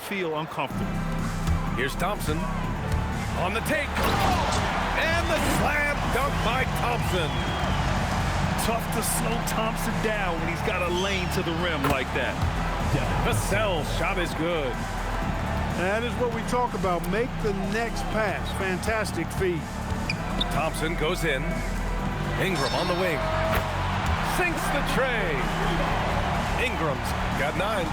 feel uncomfortable. Here's Thompson on the take. And the slam dunk by Thompson. Tough to slow Thompson down when he's got a lane to the rim like that. Vassell's shot is good. That is what we talk about. Make the next pass. Fantastic feed. Thompson goes in. Ingram on the wing. Sinks the tray. Ingram's got 9.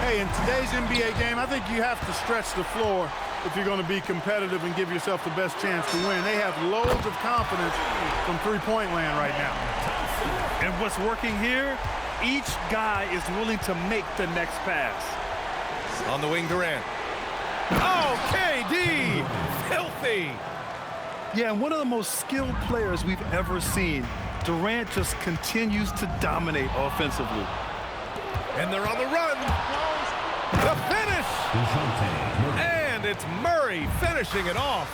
Hey, in today's NBA game, I think you have to stretch the floor if you're going to be competitive and give yourself the best chance to win. They have loads of confidence from three-point land right now. And what's working here, each guy is willing to make the next pass. On the wing, Durant. Oh, KD! Filthy! Yeah, and one of the most skilled players we've ever seen. Durant just continues to dominate offensively. And they're on the run. The finish! And it's Murray finishing it off.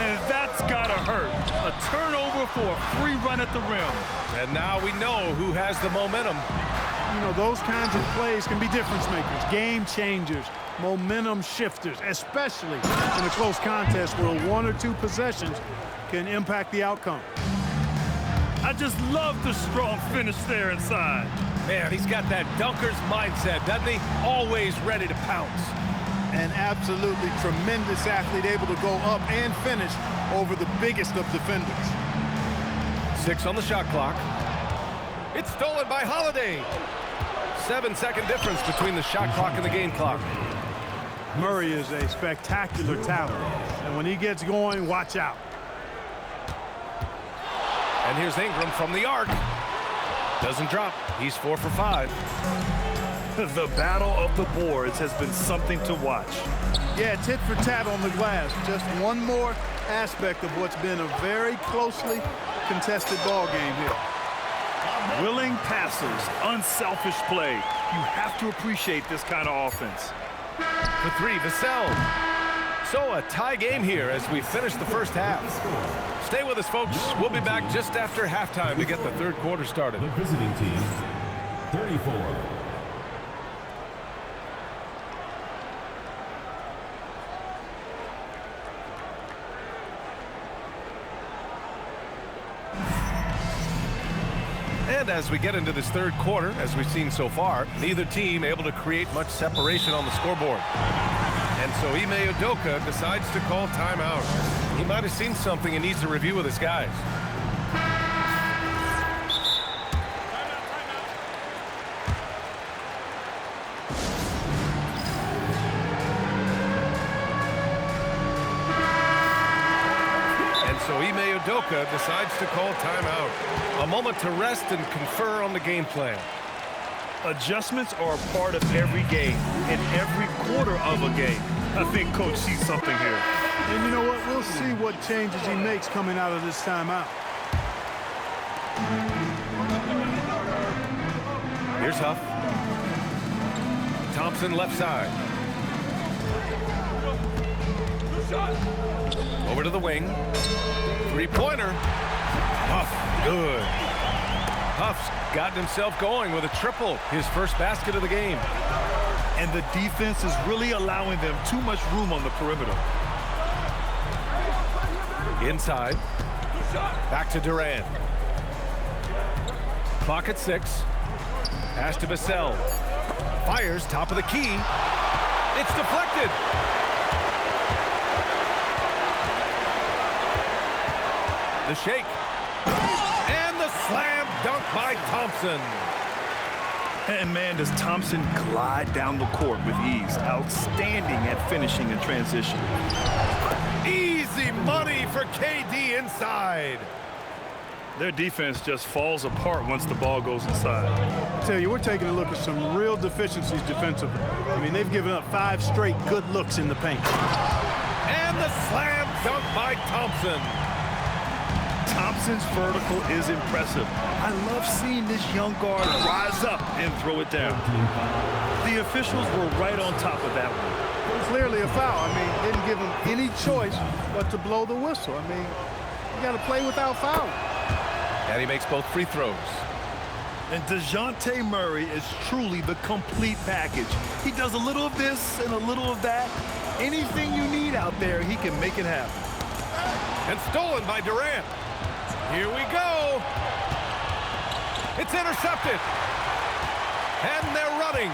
And that's gotta hurt. A turnover for a free run at the rim. And now we know who has the momentum. You know, those kinds of plays can be difference makers, game changers, momentum shifters, especially in a close contest where 1 or 2 possessions can impact the outcome. I just love the strong finish there inside. Man, he's got that dunker's mindset, doesn't he? Always ready to pounce. An absolutely tremendous athlete, able to go up and finish over the biggest of defenders. 6 on the shot clock. It's stolen by Holiday. 7-second difference between the shot clock and the game clock. Murray is a spectacular talent, and when he gets going, watch out. And here's Ingram from the arc. Doesn't drop. He's 4 for 5. The battle of the boards has been something to watch. Yeah, tit for tat on the glass. Just one more aspect of what's been a very closely contested ball game here. Willing passes, unselfish play. You have to appreciate this kind of offense. For 3, Vassell. So a tie game here as we finish the first half. Stay with us, folks. We'll be back just after halftime to get the third quarter started. The visiting team, 34. And as we get into this third quarter, as we've seen so far, neither team able to create much separation on the scoreboard. And so Ime Udoka decides to call timeout. He might have seen something and needs to review with his guys. So Ime Udoka decides to call timeout. A moment to rest and confer on the game plan. Adjustments are a part of every game, and every quarter of a game. I think Coach sees something here. And you know what? We'll see what changes he makes coming out of this timeout. Here's Huff. Thompson left side. Over to the wing. Three-pointer. Huff, good. Huff's gotten himself going with a triple, his first basket of the game. And the defense is really allowing them too much room on the perimeter. Inside. Back to Durant. Clock at 6. Pass to Vassell. Fires top of the key. It's deflected. The shake. And the slam dunk by Thompson. And man, does Thompson glide down the court with ease. Outstanding at finishing in transition. Easy money for KD inside. Their defense just falls apart once the ball goes inside. I tell you, we're taking a look at some real deficiencies defensively. I mean, they've given up 5 straight good looks in the paint. And the slam dunk by Thompson. Thompson's vertical is impressive. I love seeing this young guard rise up and throw it down. The officials were right on top of that one. Clearly a foul. I mean, didn't give him any choice but to blow the whistle. I mean, you got to play without fouling. And he makes both free throws. And DeJounte Murray is truly the complete package. He does a little of this and a little of that. Anything you need out there, he can make it happen. And stolen by Durant. Here we go. It's intercepted. And they're running.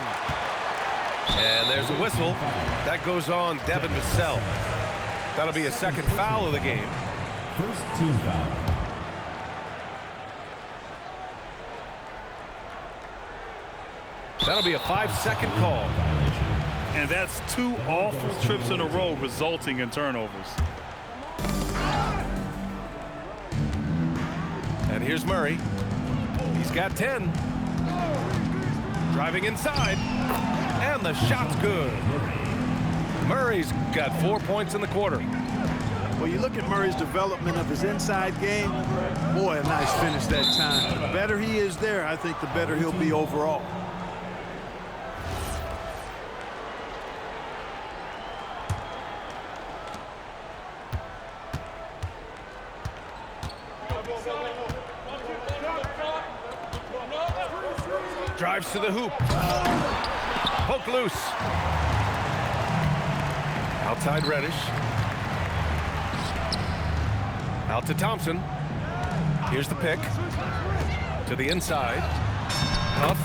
And there's a whistle. That goes on Devin Vassell. That'll be a second foul of the game. First team foul. That'll be a 5-second call. And that's 2 awful trips in a row resulting in turnovers. And here's Murray. He's got 10. Driving inside. And the shot's good. Murray's got 4 points in the quarter. Well, you look at Murray's development of his inside game. Boy, a nice finish that time. The better he is there, I think the better he'll be overall. Drives to the hoop. Poke loose. Outside Reddish. Out to Thompson. Here's the pick. To the inside. Huff.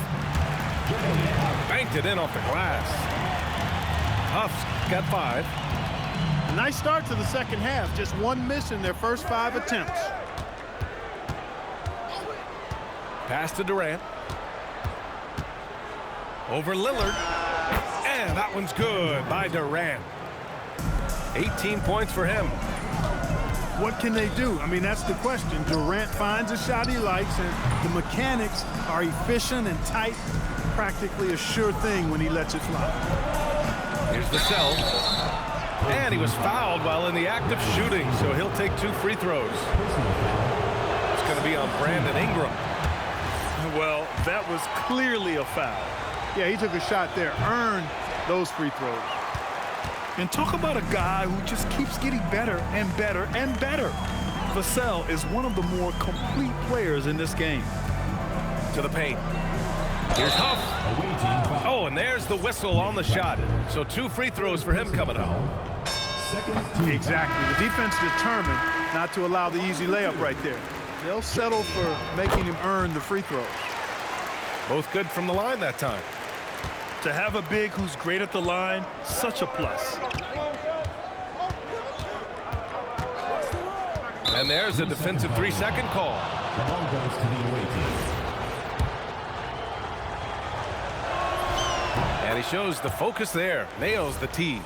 Banked it in off the glass. Huff's got 5. A nice start to the second half. Just 1 miss in their first 5 attempts. Pass to Durant. Over Lillard. And that one's good by Durant. 18 points for him. What can they do? I mean, that's the question. Durant finds a shot he likes, and the mechanics are efficient and tight. Practically a sure thing when he lets it fly. Here's Vassell. And he was fouled while in the act of shooting, so he'll take 2 free throws. It's going to be on Brandon Ingram. Well, that was clearly a foul. Yeah, he took a shot there, earned those free throws. And talk about a guy who just keeps getting better and better and better. Vassell is one of the more complete players in this game. To the paint. Here's Huff. Oh, and there's the whistle on the shot. So 2 free throws for him coming up. Exactly. The defense determined not to allow the easy layup right there. They'll settle for making him earn the free throws. Both good from the line that time. To have a big who's great at the line, such a plus. And there's a defensive 3-second call. The ball goes to the away team. And he shows the focus there. Nails the tee.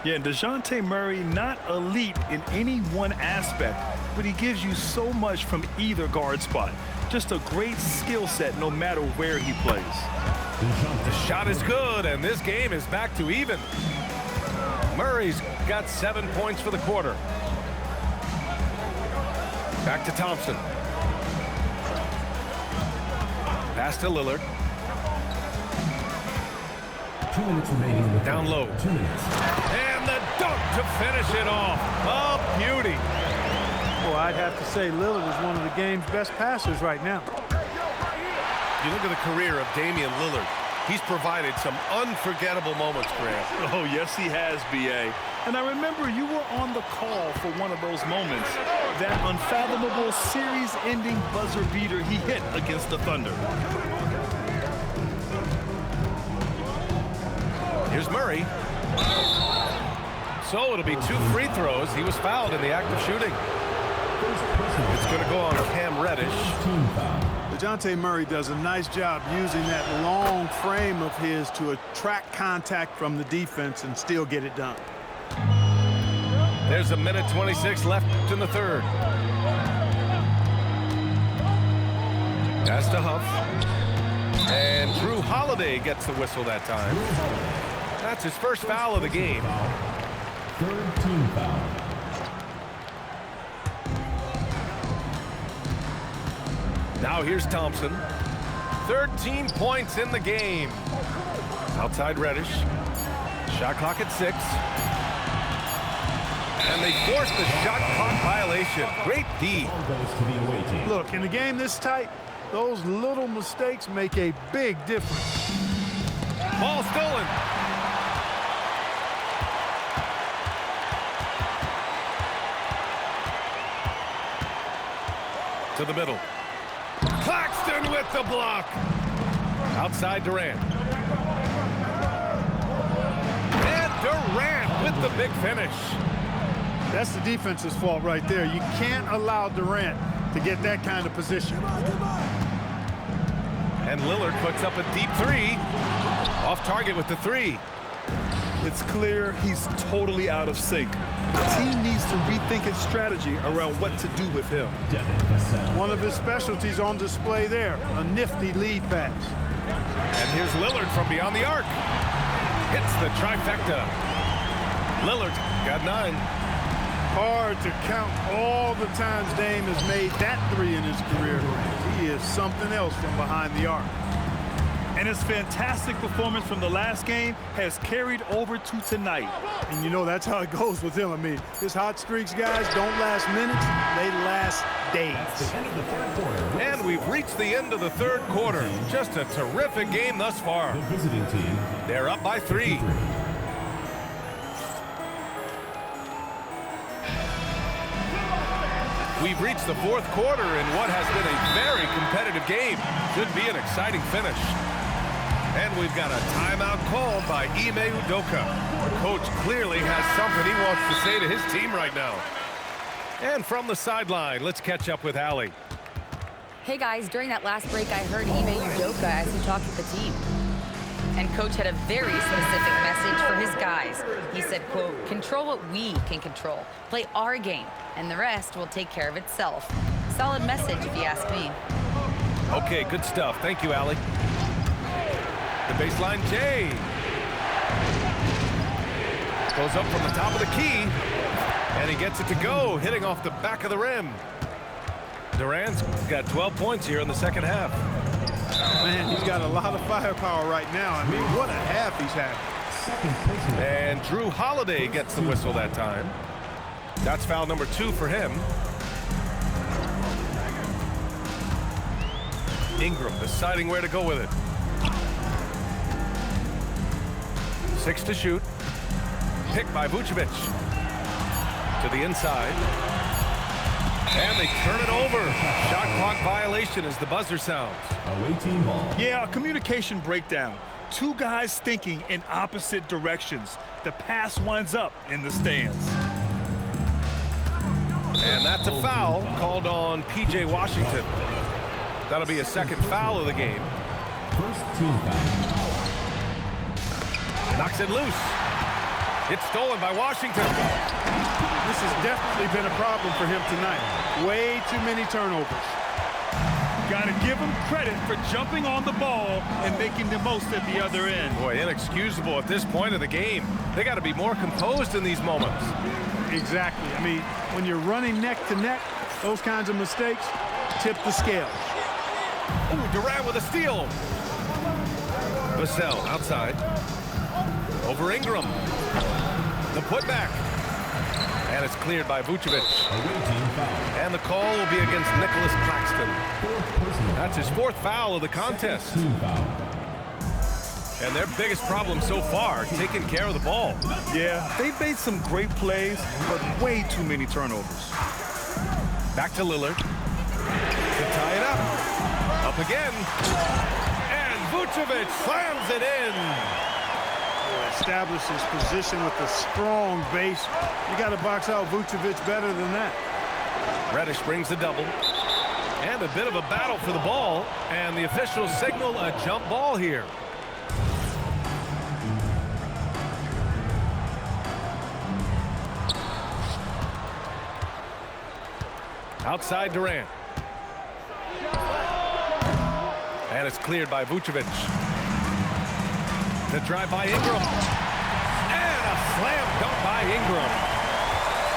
Yeah, and DeJounte Murray, not elite in any one aspect, but he gives you so much from either guard spot. Just a great skill set no matter where he plays. The shot is good, and this game is back to even. Murray's got 7 points for the quarter. Back to Thompson. Pass to Lillard. 2 minutes remaining in the Down low. 2 minutes. And the dunk to finish it off. A beauty. Well, I'd have to say Lillard is one of the game's best passers right now. You look at the career of Damian Lillard. He's provided some unforgettable moments, Grant. Oh, yes, he has, B.A. And I remember you were on the call for one of those moments. That unfathomable series-ending buzzer beater he hit against the Thunder. Here's Murray. So it'll be 2 free throws. He was fouled in the act of shooting. It's going to go on Cam Reddish. DeJounte Murray does a nice job using that long frame of his to attract contact from the defense and still get it done. There's a minute 26 left in the third. Pass to Huff. And Drew Holiday gets the whistle that time. That's his first foul of the game. Third team foul. Now here's Thompson. 13 points in the game. Outside Reddish. Shot clock at 6. And they forced the shot clock violation. Great D. Look, in a game this tight, Those little mistakes make a big difference. Ball stolen. To the middle. Claxton with the block. Outside Durant. And Durant with the big finish. That's the defense's fault right there. You can't allow Durant to get that kind of position. And Lillard puts up a deep three. Off target with the three. It's clear he's totally out of sync. The team needs to rethink its strategy around what to do with him. One of his specialties on display there, a nifty lead pass. And here's Lillard from beyond the arc. Hits the trifecta. Lillard got 9. Hard to count all the times Dame has made that three in his career. He is something else from behind the arc. And his fantastic performance from the last game has carried over to tonight. And you know, that's how it goes with him. I mean, his hot streaks, guys, don't last minutes, they last days. And we've reached the end of the third quarter. Just a terrific game thus far. The visiting team. They're up by 3. We've reached the fourth quarter in what has been a very competitive game. Should be an exciting finish. And we've got a timeout called by Ime Udoka. Coach clearly has something he wants to say to his team right now. And from the sideline, let's catch up with Allie. Hey guys, during that last break, I heard Ime Udoka as he talked with the team. And Coach had a very specific message for his guys. He said, quote, control what we can control. Play our game, and the rest will take care of itself. Solid message, if you ask me. Okay, good stuff. Thank you, Allie. The baseline, Jay. Goes up from the top of the key, and he gets it to go, hitting off the back of the rim. Durant's got 12 points here in the second half. Man, he's got a lot of firepower right now. I mean, what a half he's had. And Drew Holiday gets the whistle that time. That's foul number 2 for him. Ingram deciding where to go with it. 6 to shoot. Picked by Vucevic. To the inside. And they turn it over. Shot clock violation as the buzzer sounds. Away team ball. Yeah, a communication breakdown. 2 guys thinking in opposite directions. The pass winds up in the stands. And that's a foul called on P.J. Washington. That'll be a second foul of the game. First team foul. Knocks it loose. It's stolen by Washington. This has definitely been a problem for him tonight. Way too many turnovers. Got to give him credit for jumping on the ball and making the most at the other end. Boy, inexcusable at this point of the game. They got to be more composed in these moments. Exactly. I mean, when you're running neck to neck, those kinds of mistakes tip the scales. Ooh, Durant with a steal. Vassell outside. Over Ingram. The putback. And it's cleared by Vucevic. Away team foul. And the call will be against Nicholas Claxton. That's his 4th foul of the contest. Team foul. And their biggest problem so far, taking care of the ball. Yeah, they've made some great plays, but way too many turnovers. Back to Lillard. To tie it up. Up again. And Vucevic slams it in. Establishes position with a strong base. You got to box out Vucevic better than that. Reddish brings the double. And a bit of a battle for the ball. And the officials signal a jump ball here. Outside Durant. And it's cleared by Vucevic. The drive by Ingram. And a slam dunk by Ingram.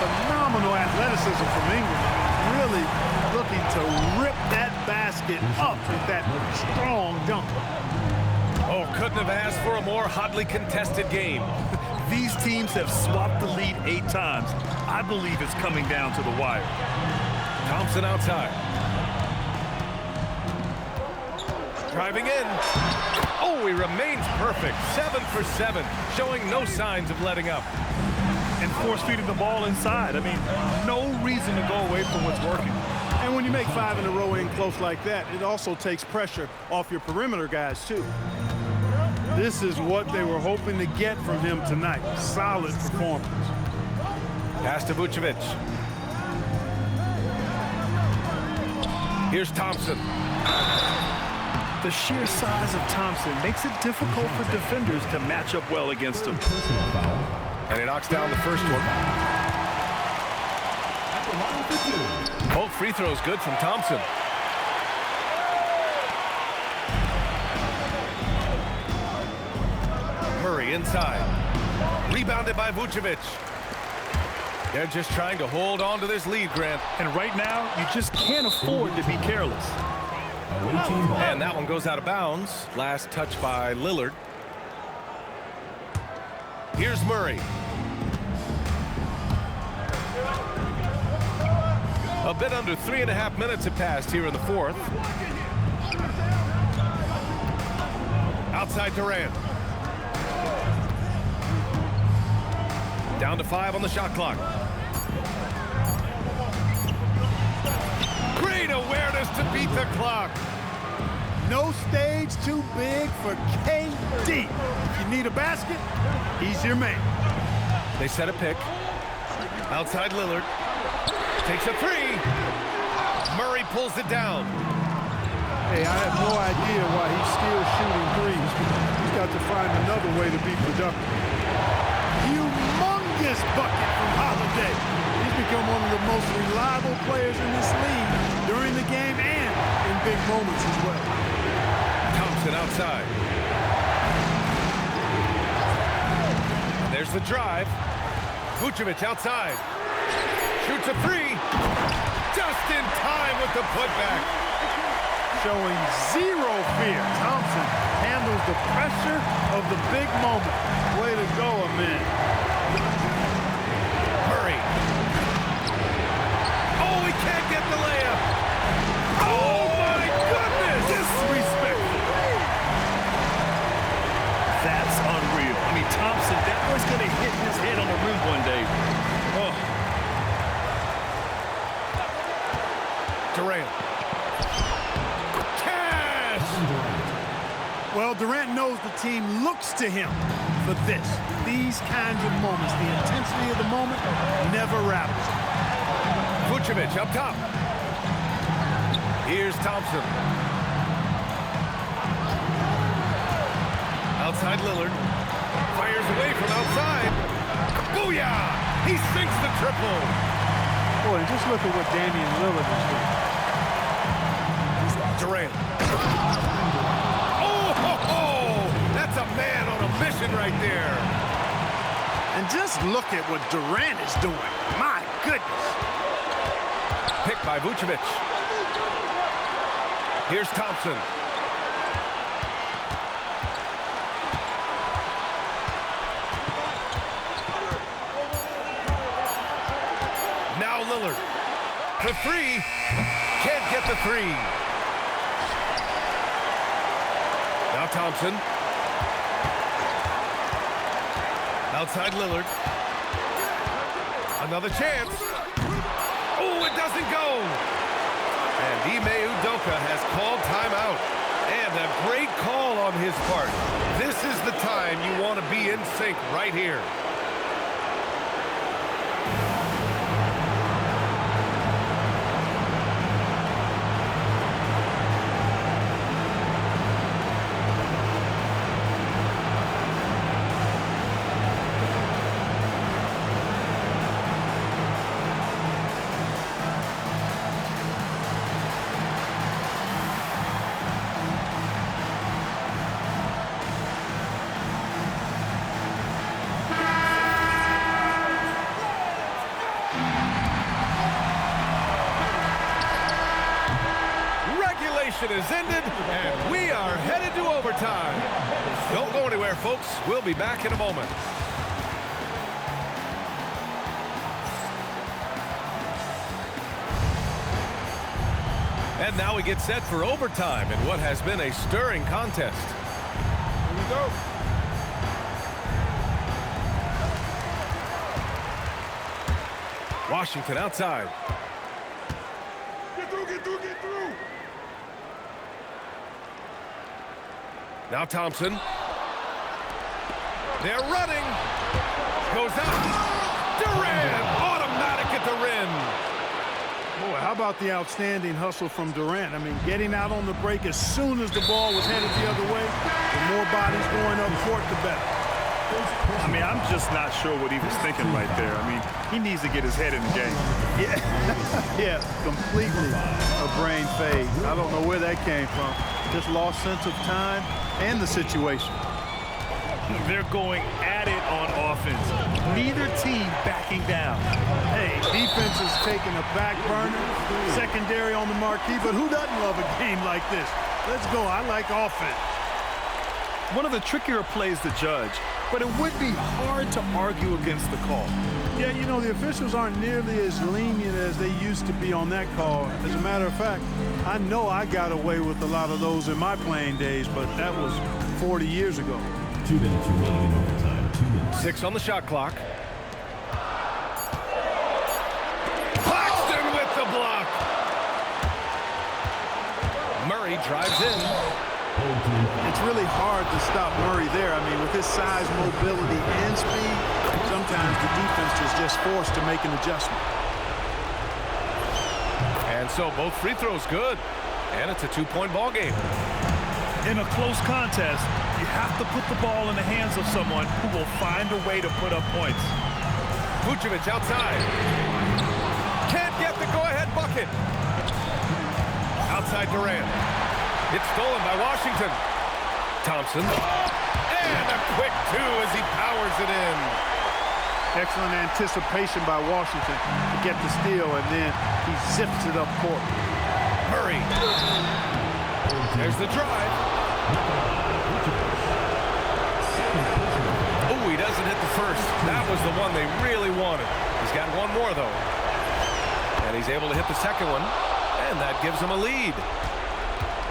Phenomenal athleticism from Ingram. Really looking to rip that basket up with that strong dunk. Oh, couldn't have asked for a more hotly contested game. These teams have swapped the lead 8 times. I believe it's coming down to the wire. Thompson outside. Driving in. Oh, he remains perfect. 7 for 7, showing no signs of letting up. And force-feeding the ball inside. I mean, no reason to go away from what's working. And when you make 5 in a row in close like that, it also takes pressure off your perimeter guys, too. This is what they were hoping to get from him tonight. Solid performance. Pass to Vucevic. Here's Thompson. The sheer size of Thompson makes it difficult for defenders to match up well against him. And he knocks down the first one. Both free throws good from Thompson. Murray inside. Rebounded by Vucevic. They're just trying to hold on to this lead, Grant. And right now, you just can't afford to be careless. And that one goes out of bounds. Last touch by Lillard. Here's Murray. A bit under 3.5 minutes have passed here in the fourth. Outside Durant. Down to 5 on the shot clock. Great awareness to beat the clock. No stage too big for KD. If you need a basket, he's your man. They set a pick. Outside Lillard. Takes a 3. Murray pulls it down. Hey, I have no idea why he's still shooting threes. He's got to find another way to be productive. Humongous bucket from Holiday. He's become one of the most reliable players in this league during the game and in big moments as well. Thompson outside. There's the drive. Vucevic outside. Shoots a 3. Just in time with the putback. Showing zero fear. Thompson handles the pressure of the big moment. Way to go, man. Murray. Oh, he can't get the layup. Oh, my goodness. Disrespectful. That's unreal. I mean, Thompson, that was going to hit his head on the rim one day. Oh. Durant. Cash! Well, Durant knows the team looks to him for this. These kinds of moments, the intensity of the moment never rattles. Vucevic up top. Here's Thompson. Outside Lillard. Fires away from outside. Booyah! He sinks the triple. Boy, just look at what Damian Lillard is doing. Durant. Oh, ho, ho! That's a man on a mission right there. And just look at what Durant is doing. My goodness. Picked by Vucevic. Here's Thompson. Now Lillard. The 3. Can't get the 3. Now Thompson. Outside Lillard. Another chance. Oh, it doesn't go. And Ime Udoka has called timeout. And a great call on his part. This is the time you want to be in sync right here. Is ended, and we are headed to overtime. Don't go anywhere, folks. We'll be back in a moment. And now we get set for overtime in what has been a stirring contest. Here we go. Washington outside. Get through, get through, get through. Now Thompson. They're running. Goes out. Durant, automatic at the rim. Boy, how about the outstanding hustle from Durant? I mean, getting out on the break as soon as the ball was headed the other way. The more bodies going up court, the better. I mean, I'm just not sure what he was thinking right there. I mean, he needs to get his head in the game. Yeah, yeah, completely a brain fade. I don't know where that came from. Just lost sense of time and the situation. They're going at it on offense. Neither team backing down. Hey, defense is taking a back burner, secondary on the marquee, but who doesn't love a game like this? Let's go. I like offense. One of the trickier plays to judge, but it would be hard to argue against the call. Yeah, you know, the officials aren't nearly as lenient as they used to be on that call. As a matter of fact, I know I got away with a lot of those in my playing days, but that was 40 years ago. 2 minutes remaining in overtime. 2 minutes. 6 on the shot clock. Claxton with the block. Murray drives in. It's really hard to stop Murray there. I mean, with his size, mobility, and speed, sometimes the defense is just forced to make an adjustment. And so both free throws good. And it's a 2-point ball game. In a close contest, you have to put the ball in the hands of someone who will find a way to put up points. Vucevic outside. Can't get the go-ahead bucket. Outside Durant. It's stolen by Washington. Thompson. And a quick 2 as he powers it in. Excellent anticipation by Washington to get the steal, and then he zips it up court. Murray. There's the drive. Oh, he doesn't hit the first. That was the one they really wanted. He's got one more, though. And he's able to hit the second one, and that gives him a lead.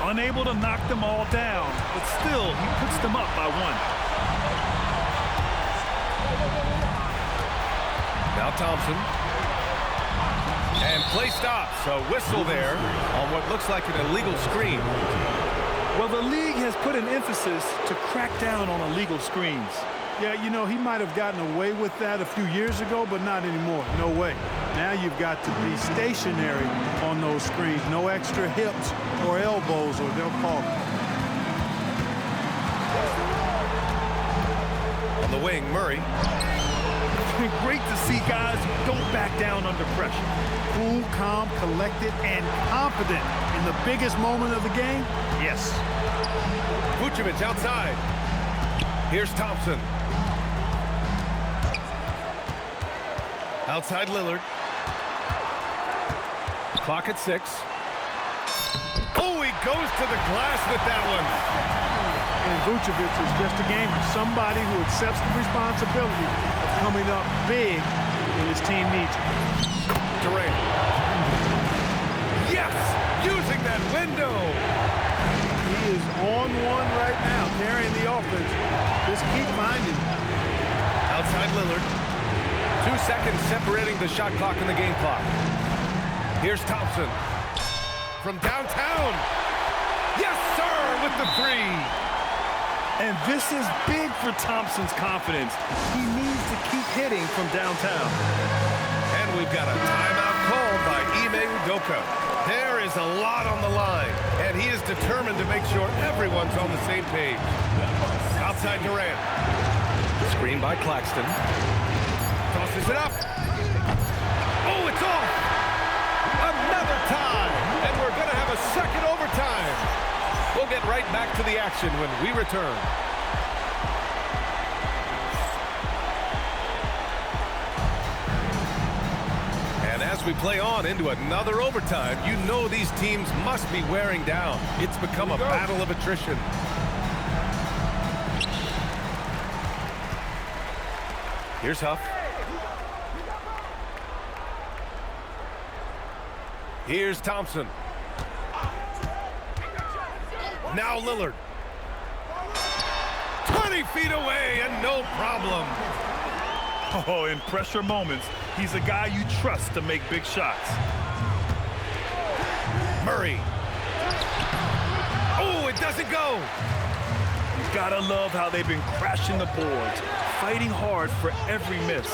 Unable to knock them all down, but still, he puts them up by 1. Now Thompson. And play stops. A whistle there on what looks like an illegal screen. Well, the league has put an emphasis to crack down on illegal screens. Yeah, you know, he might have gotten away with that a few years ago, but not anymore. No way. Now you've got to be stationary on those screens. No extra hips or elbows, or they'll call it. On the wing, Murray. Great to see guys who don't back down under pressure. Cool, calm, collected, and confident in the biggest moment of the game. Yes. Vucevic outside. Here's Thompson. Outside Lillard. Clock at 6. Oh, he goes to the glass with that one. And Vucevic is just a gamer, somebody who accepts the responsibility of coming up big when his team needs it. Durant. Yes! Using that window. He is on one right now, carrying the offense. Just keep finding him. Outside Lillard. 2 seconds separating the shot clock and the game clock. Here's Thompson. From downtown. Yes, sir, with the 3. And this is big for Thompson's confidence. He needs to keep hitting from downtown. And we've got a timeout called by Ime Udoka. There is a lot on the line, and he is determined to make sure everyone's on the same page. Outside Durant. Screen by Claxton. Tosses it up. Oh, it's off. Another tie. And we're going to have a second overtime. We'll get right back to the action when we return. And as we play on into another overtime, you know these teams must be wearing down. It's become a battle of attrition. Here's Huff. Here's Thompson. Now Lillard. 20 feet away and no problem. Oh, in pressure moments, he's a guy you trust to make big shots. Murray. Oh, it doesn't go. You gotta love how they've been crashing the boards, fighting hard for every miss.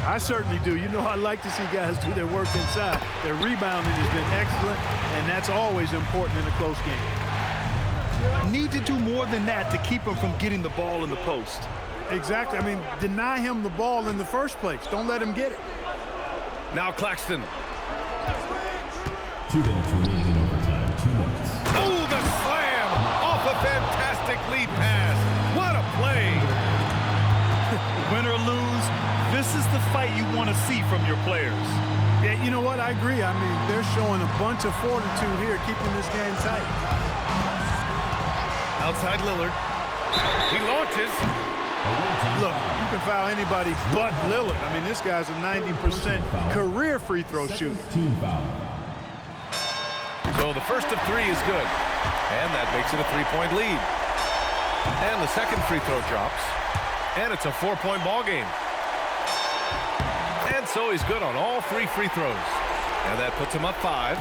I certainly do. You know, I like to see guys do their work inside. Their rebounding has been excellent, and that's always important in a close game. Need to do more than that to keep him from getting the ball in the post. Exactly. I mean, deny him the ball in the first place. Don't let him get it. Now Claxton. 2 minutes remaining in overtime. 2 minutes. Oh, the slam off a fantastic lead pass. What a play. Win or lose, this is the fight you want to see from your players. Yeah, you know what? I agree. I mean, they're showing a bunch of fortitude here, keeping this game tight. Outside Lillard. He launches. Look, you can foul anybody but Lillard. I mean, this guy's a 90% career free throw shooter. Team foul. So the first of 3 is good. And that makes it a 3-point lead. And the second free throw drops. And it's a 4-point ball game. And so he's good on all 3 free throws. And that puts him up 5.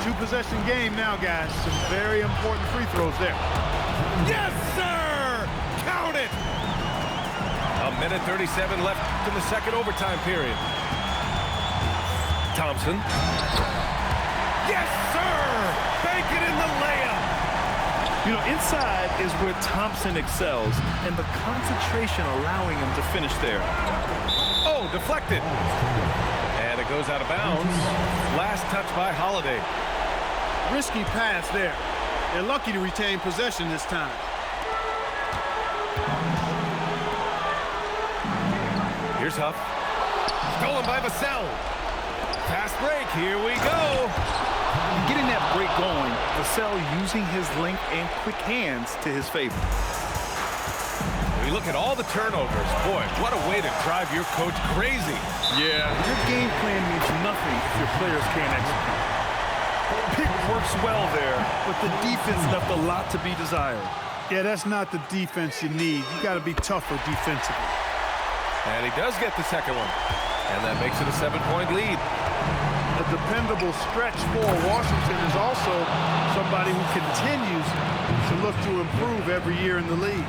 2-possession game now, guys. Some very important free throws there. Yes, sir! Count it! A minute 37 left in the second overtime period. Thompson. Yes, sir! Bank it in the layup! You know, inside is where Thompson excels, and the concentration allowing him to finish there. Oh, deflected. And it goes out of bounds. Last touch by Holiday. Risky pass there. They're lucky to retain possession this time. Here's Huff. Stolen by Vassell. Fast break. Here we go. Getting that break going, Vassell using his length and quick hands to his favor. We look at all the turnovers. Boy, what a way to drive your coach crazy. Yeah, your game plan means nothing if your players can't execute. Pick works well there, but the defense left a lot to be desired. Yeah, that's not the defense you need. You got to be tougher defensively. And he does get the second one. And that makes it a 7-point lead. A dependable stretch for Washington is also somebody who continues to look to improve every year in the league.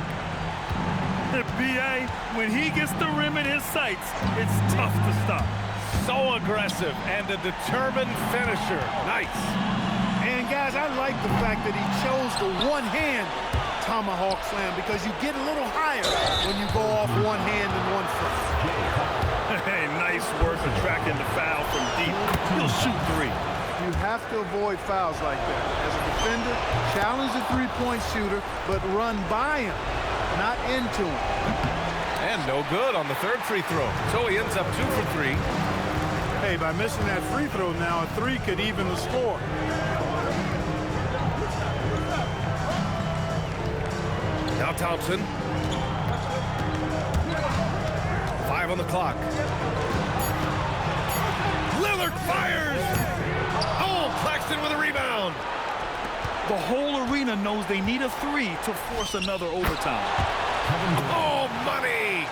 B.A., when he gets the rim in his sights, it's tough to stop. So aggressive and a determined finisher. Nice. And, guys, I like the fact that he chose the one-hand tomahawk slam because you get a little higher when you go off one hand and one foot. Hey, nice work attracting the foul from deep. He'll shoot 3. You have to avoid fouls like that. As a defender, challenge the three-point shooter, but run by him, not into him. And no good on the third free throw. So he ends up 2 for 3. Hey, by missing that free throw now, a 3 could even the score. Now Thompson. 5 on the clock. Lillard fires! Oh, Claxton with a rebound. The whole arena knows they need a 3 to force another overtime. Oh, money!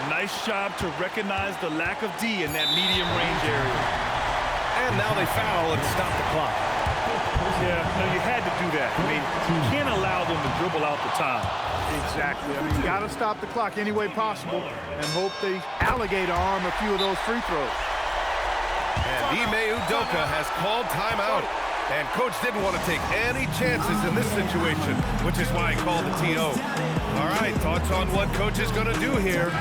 Nice job to recognize the lack of D in that medium range area. And now they foul and stop the clock. Yeah, no, you had to do that. I mean, you can't allow them to dribble out the time. Exactly. I mean, you got to stop the clock any way possible and hope they alligator arm a few of those free throws. And Ime Udoka has called timeout. And coach didn't want to take any chances in this situation, which is why he called the TO. All right, thoughts on what coach is going to do here?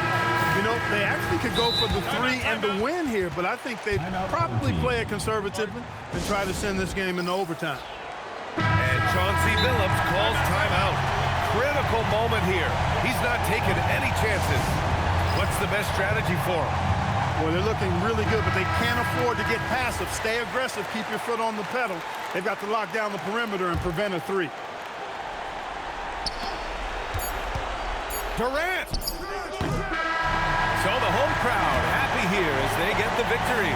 You know, they actually could go for the 3 and the win here, but I think they'd probably play it conservatively and try to send this game into overtime. And Chauncey Billups calls timeout. Critical moment here. He's not taking any chances. What's the best strategy for him? Well, they're looking really good, but they can't afford to get passive. Stay aggressive. Keep your foot on the pedal. They've got to lock down the perimeter and prevent a 3. Durant! So the home crowd happy here as they get the victory.